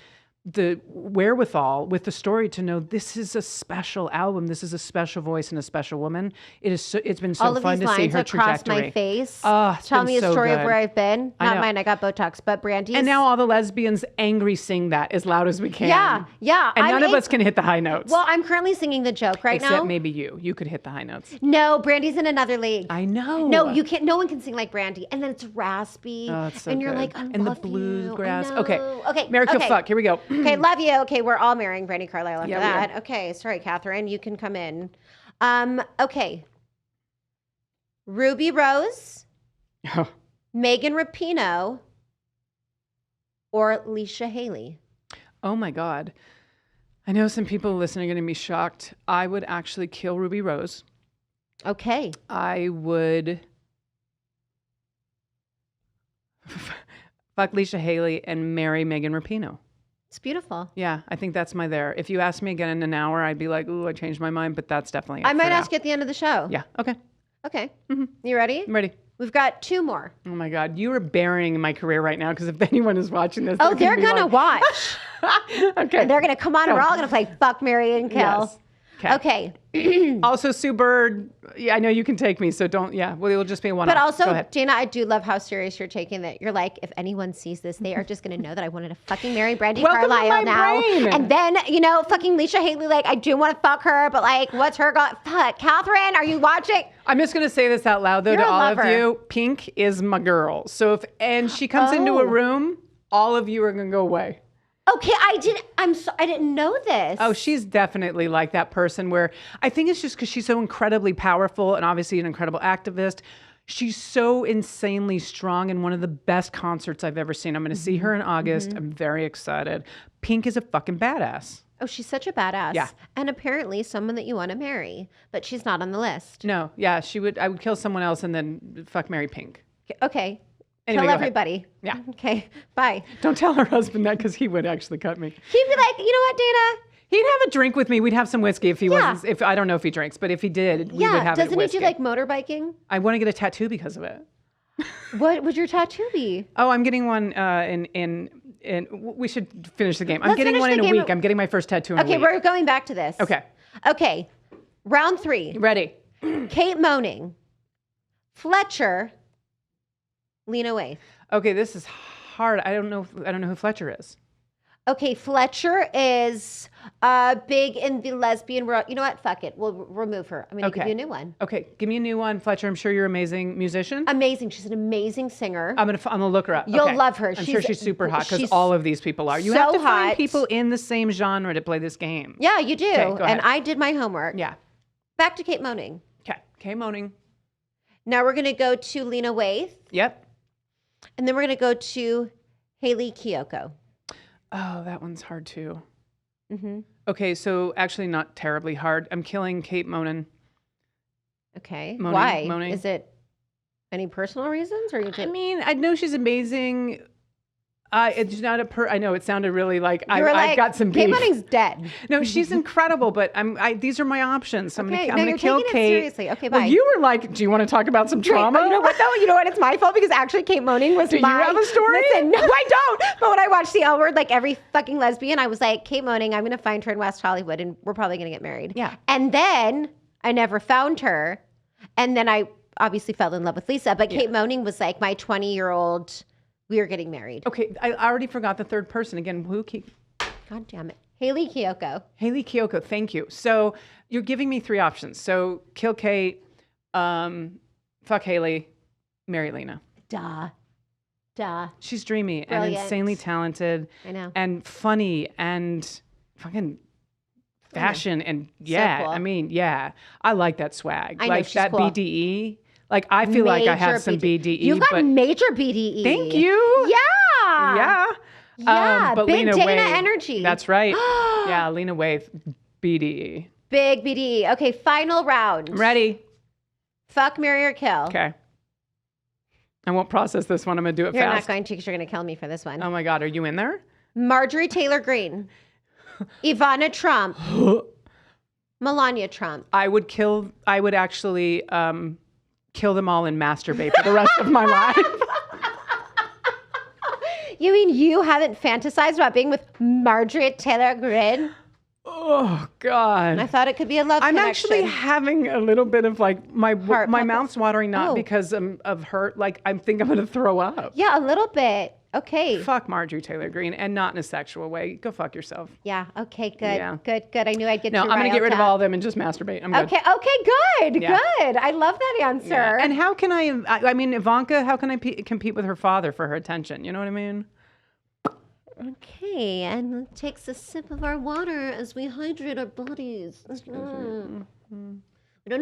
the wherewithal with the story to know this is a special album. This is a special voice and a special woman. It's been so All of fun these to see lines her across trajectory. my face. It's Tell been me a so story of good. where I've been. I Not know. mine. I got Botox, but Brandy's. And now all the lesbians angry sing that as loud as we can. Yeah. And I'm none of ang- us can hit the high notes. Well, I'm currently singing the joke right except now. maybe you. You could hit the high notes. No, Brandy's in another league. I know. No, you can't. No one can sing like Brandy, and then it's raspy, Oh, it's so and you're good. like, I and the love you. bluegrass. I Okay. know. Okay. Mary kill okay. fuck. Here we go. Okay, love you. Okay, we're all marrying Brandy Carlisle after Yeah, we that. are. Okay, sorry, Catherine, you can come in. Okay. Ruby Rose, Megan Rapinoe, or Leisha Haley. Oh my God. I know some people listening are going to be shocked. I would actually kill Ruby Rose. Okay. I would fuck Leisha Haley and marry Megan Rapinoe. It's beautiful. Yeah, I think that's my there. If you ask me again in an hour, I'd be like, ooh, I changed my mind, but that's definitely it I might for now. ask you at the end of the show. Yeah, okay. Okay. You ready? I'm ready. We've got 2 more. Oh my God, you are burying my career right now because if anyone is watching this, Oh, they're going to watch. Okay. And they're going to come on and we're all going to play Fuck, Marry, and Kill. Yes. Okay. Also, Sue Bird, yeah, I know you can take me, so don't, well, it'll just be a one-off. But Go also, ahead. Dana, I do love how serious you're taking that. You're like, if anyone sees this, they are just going to know that I wanted to fucking marry Brandy Welcome to Carlisle my now. brain. And then, fucking Leisha Haley, like, I do want to fuck her, but like, what's her fuck? Catherine, are you watching? I'm just going to say this out loud, though, You're to a all of lover. you. Pink is my girl. So and she comes into a room, all of you are going to go away. Okay, I didn't know this. Oh, she's definitely like that person where I think it's just because she's so incredibly powerful and obviously an incredible activist. She's so insanely strong and one of the best concerts I've ever seen. I'm going to see her in August. I'm very excited. Pink is a fucking badass. Oh, she's such a badass. Yeah. And apparently someone that you want to marry, but she's not on the list. No, yeah, I would kill someone else and then fuck Mary Pink. Okay. Anyway, Tell go ahead. everybody. Yeah. Okay. Bye. Don't tell her husband that because he would actually cut me. He'd be like, you know what, Dana? He'd have a drink with me. We'd have some whiskey if he Yeah. wasn't. If I don't know if he drinks, but if he did, we would Yeah. have Doesn't he whiskey. do like motorbiking? I want to get a tattoo because of it. What would your tattoo be? Oh, I'm getting one in. We should finish the game. I'm Let's getting finish one the in a game. week. I'm getting my first tattoo in a Okay, week. we're going back to this. Okay. Okay. Round 3. Ready? Kate Moaning, Fletcher, Lena Waithe. Okay, this is hard. I don't know who Fletcher is. Okay, Fletcher is big in the lesbian world. You know what? Fuck it. We'll remove her. I'm going to give you a new one. Okay, give me a new one, Fletcher. I'm sure you're an amazing musician. Amazing. She's an amazing singer. I'm gonna look her up. You'll Okay. love her. I'm sure she's super hot because she's all of these people are. You so have to hot. find people in the same genre to play this game. Yeah, you do. Okay, go ahead. And I did my homework. Yeah. Back to Kate Moaning. Okay. Kay Moaning. Now we're going to go to Lena Waithe. Yep. And then we're going to go to Haley Kiyoko. Oh, that one's hard too. Mm-hmm. Okay, so actually not terribly hard. I'm killing Kate Moaning. Okay. Moaning, Why? Moaning. Is it any personal reasons or you just... I mean, I know she's amazing. It's not I know it sounded really like You were I've got some Kate beef. Moaning's dead. No, she's incredible, but these are my options. So Okay, I'm no, gonna you're kill taking it Kate. seriously. Okay, bye. Well, you were like, do you want to talk about some trauma? You know what though? You know what? It's my fault because actually Kate Moaning was Do you my... have a story? Listen, no, I don't. But when I watched the L Word, like every fucking lesbian, I was like, Kate Moaning, I'm going to find her in West Hollywood and we're probably going to get married. Yeah. And then I never found her. And then I obviously fell in love with Lisa. But Kate Moaning was like my 20-year-old... We are getting married. Okay, I already forgot the third person again. God damn it. Haley Kiyoko. Haley Kiyoko, thank you. So you're giving me 3 options. So kill Kate, fuck Haley, marry Lena. Duh. She's dreamy Brilliant. and insanely talented. I know. And funny and fucking fashion and yeah, cool. I mean, yeah. I like that swag. I know, like she's that cool. BDE. Like I feel like I have Major some BDE. You've got but major BDE. thank you. Yeah. Yeah. Yeah, but big Lena Dana Waithe, energy. That's right. Yeah, Lena Waithe, BDE. Big BDE. Okay, final round. I'm ready. Fuck, marry, or kill. Okay. I won't process this one. I'm going to do it You're fast. not going to because you're going to kill me for this one. Oh my God. Are you in there? Marjorie Taylor Greene. Ivana Trump. Melania Trump. I would actually kill them all and masturbate for the rest of my life. You mean you haven't fantasized about being with Marjorie Taylor Greene? Oh God. I thought it could be a love I'm connection. actually having a little bit of like my Heart mouth's watering, not Oh. because of her. Like I think I'm going to throw up. Yeah, a little bit. Okay. Fuck Marjorie Taylor Greene, and not in a sexual way. Go fuck yourself. Yeah. Okay. Good. Yeah. Good. I knew I'd get No, you. I'm going to get rid of riled all up. of them and just masturbate. I'm good. Okay. Good. Yeah. Good. I love that answer. Yeah. And how can I mean, Ivanka, how can I compete with her father for her attention? You know what I mean? Okay, and takes a sip of our water as we hydrate our bodies. We don't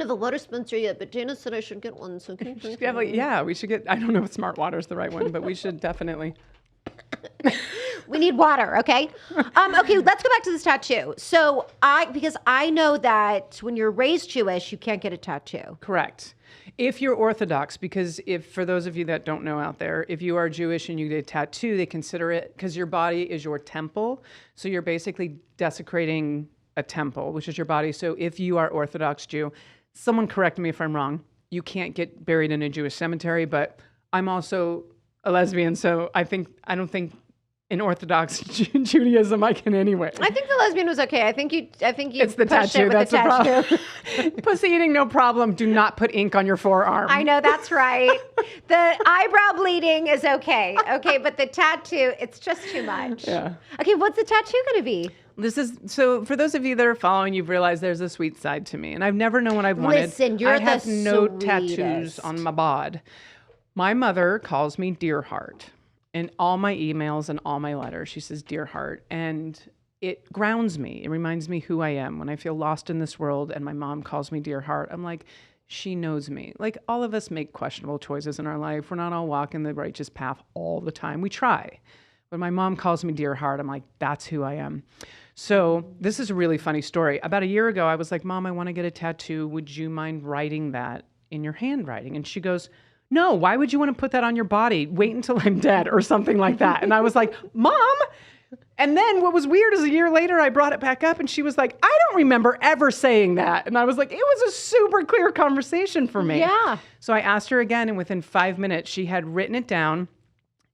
have a water sponsor yet, but Dana said I should get one, so keep drinking. Yeah, we should get, I don't know if Smart Water is the right one, but we should definitely. We need water, okay? Okay, let's go back to this tattoo. So because I know that when you're raised Jewish, you can't get a tattoo. Correct. If you're Orthodox, because for those of you that don't know out there, if you are Jewish and you get a tattoo, they consider it, because your body is your temple. So you're basically desecrating a temple, which is your body. So if you are Orthodox Jew, someone correct me if I'm wrong, you can't get buried in a Jewish cemetery, but I'm also a lesbian, so I don't think in Orthodox Judaism I can anyway. I think the lesbian was okay. I think you it's the pushed tattoo. it with That's the the tattoo. problem. Pussy eating, no problem. Do not put ink on your forearm. I know, that's right. The eyebrow bleeding is okay. Okay, but the tattoo, it's just too much. Yeah. Okay, what's the tattoo going to be? So for those of you that are following, you've realized there's a sweet side to me, and I've never known what I've wanted. Listen, you're I have the no sweetest. tattoos on my bod. My mother calls me Dear Heart. In all my emails and all my letters, she says Dear Heart, and it grounds me. It reminds me who I am. When I feel lost in this world and my mom calls me Dear Heart, I'm like, she knows me. Like, all of us make questionable choices in our life. We're not all walking the righteous path all the time. We try. When my mom calls me Dear Heart, I'm like, that's who I am. So this is a really funny story. About a year ago, I was like, Mom, I want to get a tattoo. Would you mind writing that in your handwriting? And she goes, no, why would you want to put that on your body? Wait until I'm dead or something like that. And I was like, Mom. And then what was weird is a year later, I brought it back up and she was like, I don't remember ever saying that. And I was like, it was a super clear conversation for me. Yeah. So I asked her again, and within 5 minutes, she had written it down,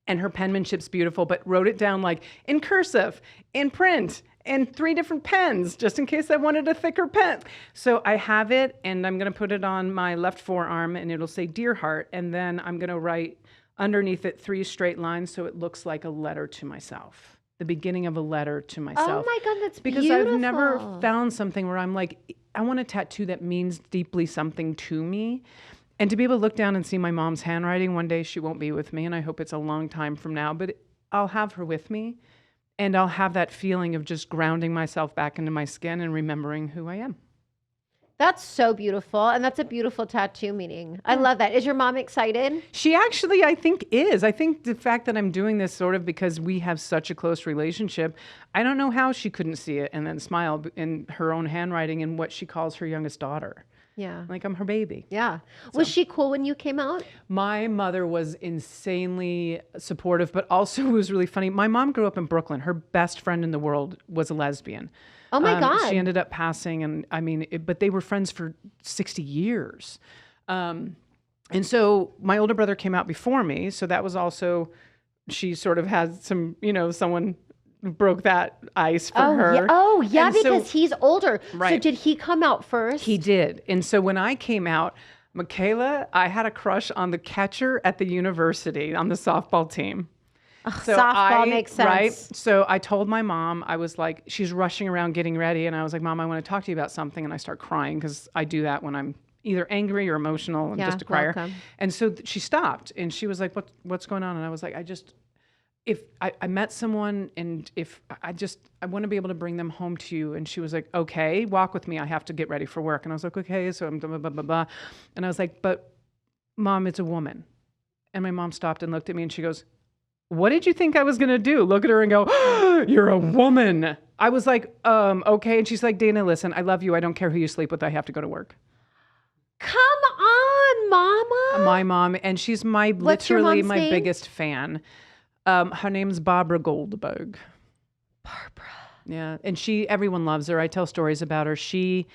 and her penmanship's beautiful, but wrote it down like in cursive, in print, and 3 different pens, just in case I wanted a thicker pen. So I have it, and I'm going to put it on my left forearm, and it'll say Dear Heart, and then I'm going to write underneath it 3 straight lines so it looks like a letter to myself, the beginning of a letter to myself. Oh my God, that's because beautiful. I've never found something where I'm like, I want a tattoo that means deeply something to me. And to be able to look down and see my mom's handwriting, one day she won't be with me, and I hope it's a long time from now, but I'll have her with me. And I'll have that feeling of just grounding myself back into my skin and remembering who I am. That's so beautiful. And that's a beautiful tattoo meaning. I love that. Is your mom excited? She actually, I think, is. I think the fact that I'm doing this sort of because we have such a close relationship, I don't know how she couldn't see it and then smile in her own handwriting in what she calls her youngest daughter. Yeah. Like I'm her baby. Yeah. Was she cool when you came out? My mother was insanely supportive, but also it was really funny. My mom grew up in Brooklyn. Her best friend in the world was a lesbian. Oh my God. She ended up passing, and I mean, but they were friends for 60 years. And so my older brother came out before me. So that was also, she sort of had some, someone broke that ice for her. Yeah. Oh, yeah, And because so, he's older. Right. So did he come out first? He did. And so when I came out, Michaela, I had a crush on the catcher at the university on the softball team. So softball makes sense. Right? So I told my mom, I was like, she's rushing around getting ready. And I was like, Mom, I want to talk to you about something. And I start crying because I do that when I'm either angry or emotional. I'm just a crier. Welcome. And so she stopped and she was like, what's going on? And I was like, if I met someone and if I want to be able to bring them home to you. And she was like, okay, walk with me. I have to get ready for work. And I was like, okay. So I'm blah, blah, blah, blah, blah. And I was like, but Mom, it's a woman. And my mom stopped and looked at me and she goes, what did you think I was going to do? Look at her and go, oh, you're a woman. I was like, okay. And she's like, Dana, listen, I love you. I don't care who you sleep with. I have to go to work. Come on, Mama. My mom. And she's What's your literally mom's my name? biggest fan. Her name's Barbara Goldberg. Barbara. Yeah. And everyone loves her. I tell stories about her. She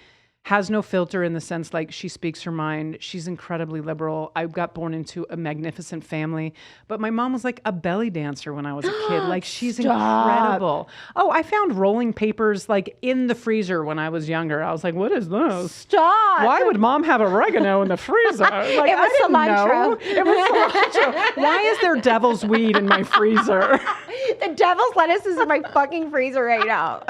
has no filter in the sense like she speaks her mind. She's incredibly liberal. I got born into a magnificent family, but my mom was like a belly dancer when I was a kid. Like she's incredible. Oh, I found rolling papers like in the freezer when I was younger. I was like, what is this? Stop. Why would Mom have oregano in the freezer? Like, It was I didn't cilantro. know. It was cilantro. Why is there devil's weed in my freezer? The devil's lettuce is in my fucking freezer right now.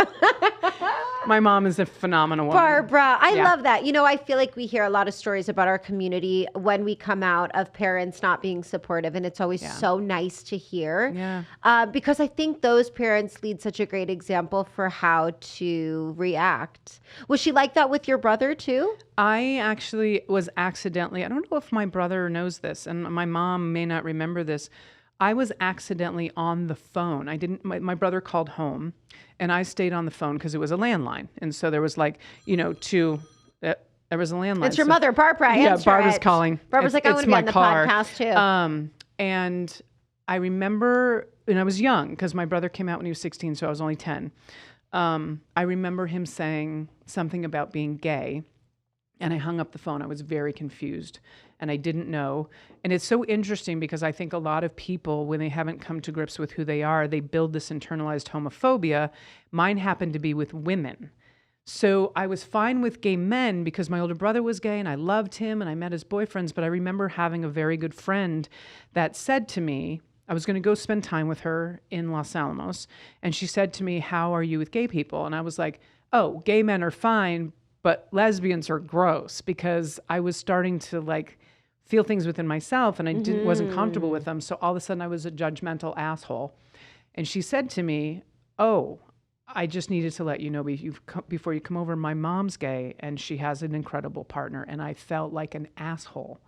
My mom is a phenomenal woman. Barbara, I Yeah. love that. I feel like we hear a lot of stories about our community when we come out of parents not being supportive, and it's always so nice to hear. Yeah. Because I think those parents lead such a great example for how to react. Was she like that with your brother too? I actually was accidentally, I don't know if my brother knows this, and my mom may not remember this. I was accidentally on the phone. My brother called home and I stayed on the phone because it was a landline. And so there was there was a landline. It's your mother, Barbara. Yeah, Answer Barbara's it. calling. Barbara's like, I want to be on the podcast too. And I remember, and I was young because my brother came out when he was 16, so I was only 10. I remember him saying something about being gay, and I hung up the phone. I was very confused, and I didn't know. And it's so interesting because I think a lot of people, when they haven't come to grips with who they are, they build this internalized homophobia. Mine happened to be with women. So I was fine with gay men because my older brother was gay and I loved him and I met his boyfriends. But I remember having a very good friend that said to me, I was going to go spend time with her in Los Alamos. And she said to me, how are you with gay people? And I was like, oh, gay men are fine, but lesbians are gross, because I was starting to feel things within myself and I wasn't comfortable with them. So all of a sudden I was a judgmental asshole. And she said to me, oh, I just needed to let you know before you come over, my mom's gay and she has an incredible partner. And I felt like an asshole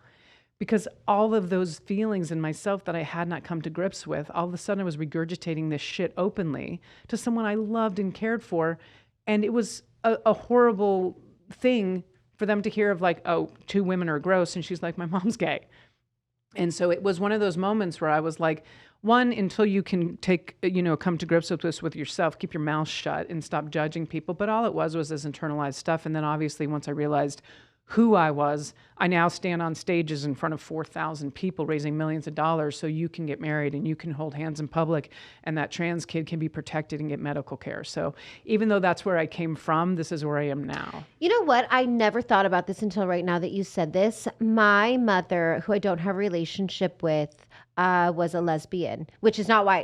because all of those feelings in myself that I had not come to grips with, all of a sudden I was regurgitating this shit openly to someone I loved and cared for. And it was a horrible thing for them to hear of oh, two women are gross. And she's like, my mom's gay. And so it was one of those moments where I was like, one, until you can come to grips with this with yourself, keep your mouth shut and stop judging people. But all it was this internalized stuff. And then obviously once I realized who I was, I now stand on stages in front of 4,000 people raising millions of dollars so you can get married and you can hold hands in public and that trans kid can be protected and get medical care. So even though that's where I came from, this is where I am now. You know what? I never thought about this until right now that you said this. My mother, who I don't have a relationship with, was a lesbian, which is not why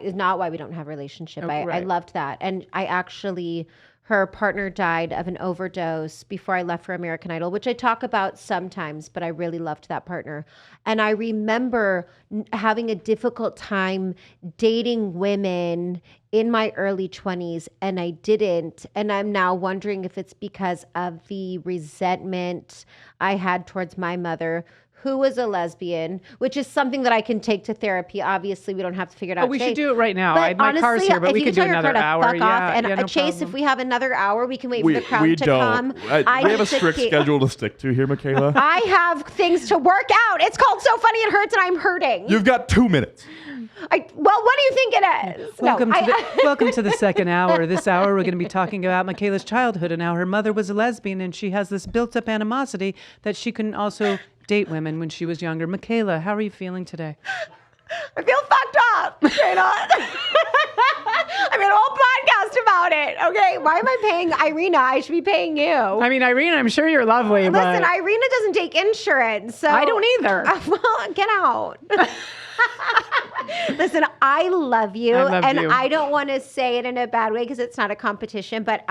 we don't have a relationship. Right. I loved that. And I actually, her partner died of an overdose before I left for American Idol, which I talk about sometimes, but I really loved that partner. And I remember having a difficult time dating women in my early 20s, and I didn't. And I'm now wondering if it's because of the resentment I had towards my mother, who was a lesbian, which is something that I can take to therapy. Obviously, we don't have to figure it out. We today. should do it right now. But My car's here, but we could do another hour. Fuck off. And no Chase, problem. if we have another hour, we can wait for the crowd to come. We have a strict schedule to stick to here, Michaela. I have things to work out. It's called So Funny It Hurts, and I'm hurting. You've got 2 minutes. What do you think it is? Welcome to the second hour. This hour, we're going to be talking about Michaela's childhood and how her mother was a lesbian, and she has this built-up animosity that she couldn't also date women when she was younger. Michaela, how are you feeling today? I feel fucked up. Straight on. I made a whole podcast about it. Okay, why am I paying Irina? I should be paying you. I mean, Irina, I'm sure you're lovely. Listen, Irina doesn't take insurance, so I don't either. Well, get out. Listen, I love you, I don't want to say it in a bad way because it's not a competition. But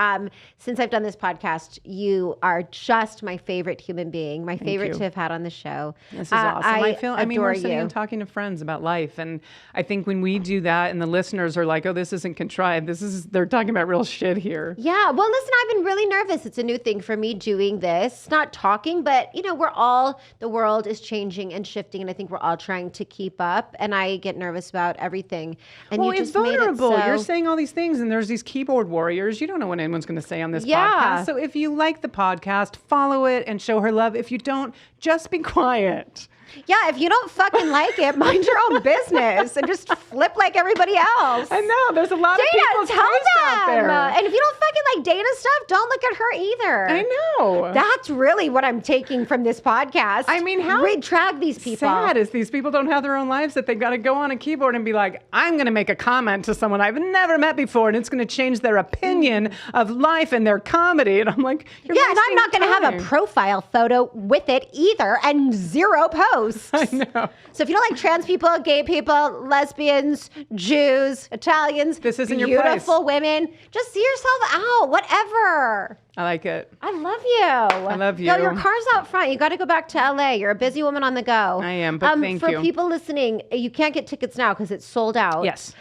since I've done this podcast, you are just my favorite human being, my favorite to have had on the show. This is awesome. I mean, we're sitting and talking to friends about life, and I think when we do that, and the listeners are like, "Oh, this isn't contrived. They're talking about real shit here." Yeah. Well, listen, I've been really nervous. It's a new thing for me doing this, not talking, but the world is changing and shifting, and I think we're all trying to keep up. And I get nervous about everything. And you just vulnerable. Made it so... You're saying all these things, and there's these keyboard warriors. You don't know what anyone's going to say on this podcast. So if you like the podcast, follow it and show her love. If you don't, just be quiet. Yeah, if you don't fucking like it, mind your own business and just flip like everybody else. I know. There's a lot of people out there. And if you don't fucking like Dana stuff, don't look at her either. I know. That's really what I'm taking from this podcast. I mean, how retract these people. Sad is these people don't have their own lives, that they got to go on a keyboard and be like, I'm going to make a comment to someone I've never met before, and it's going to change their opinion of life and their comedy. And I'm like, and I'm not going to have a profile photo with it either, and 0 posts. I know. So if you don't like trans people, gay people, lesbians, Jews, Italians, this isn't beautiful women, just see yourself out, whatever. I like it. I love you. I love you. Yo, your car's out front. You got to go back to LA. You're a busy woman on the go. I am, but thank you. For people listening, you can't get tickets now because it's sold out. Yes.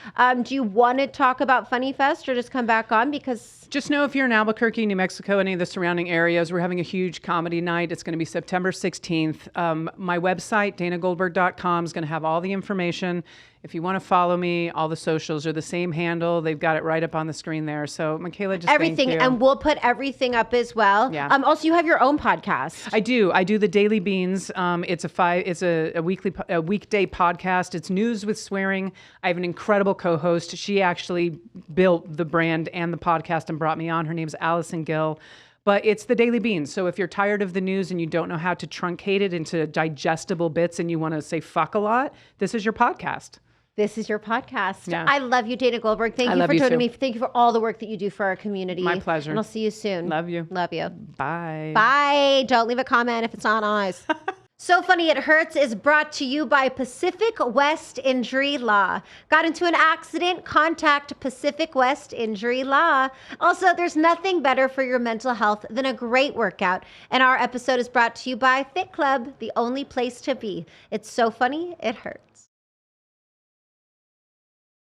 Do you want to talk about Funny Fest or just come back on? Because just know if you're in Albuquerque, New Mexico, any of the surrounding areas, we're having a huge comedy night. It's going to be September 16th. My website, danagoldberg.com, is going to have all the information. If you want to follow me, all the socials are the same handle. They've got it right up on the screen there. So Michaela, just everything, thank you. and we'll put everything up as well. Yeah. Also, you have your own podcast. I do the Daily Beans. It's a weekday podcast. It's news with swearing. I have an incredible co-host. She actually built the brand and the podcast and brought me on. Her name's Allison Gill. But it's the Daily Beans. So if you're tired of the news and you don't know how to truncate it into digestible bits and you want to say fuck a lot, this is your podcast. This is your podcast. Yeah. I love you, Dana Goldberg. Thank you for joining me. Thank you for all the work that you do for our community. My pleasure. And I'll see you soon. Love you. Love you. Bye. Bye. Don't leave a comment if it's on eyes. So Funny It Hurts is brought to you by Pacific West Injury Law. Got into an accident? Contact Pacific West Injury Law. Also, there's nothing better for your mental health than a great workout. And our episode is brought to you by Fit Club, the only place to be. It's so funny, it hurts.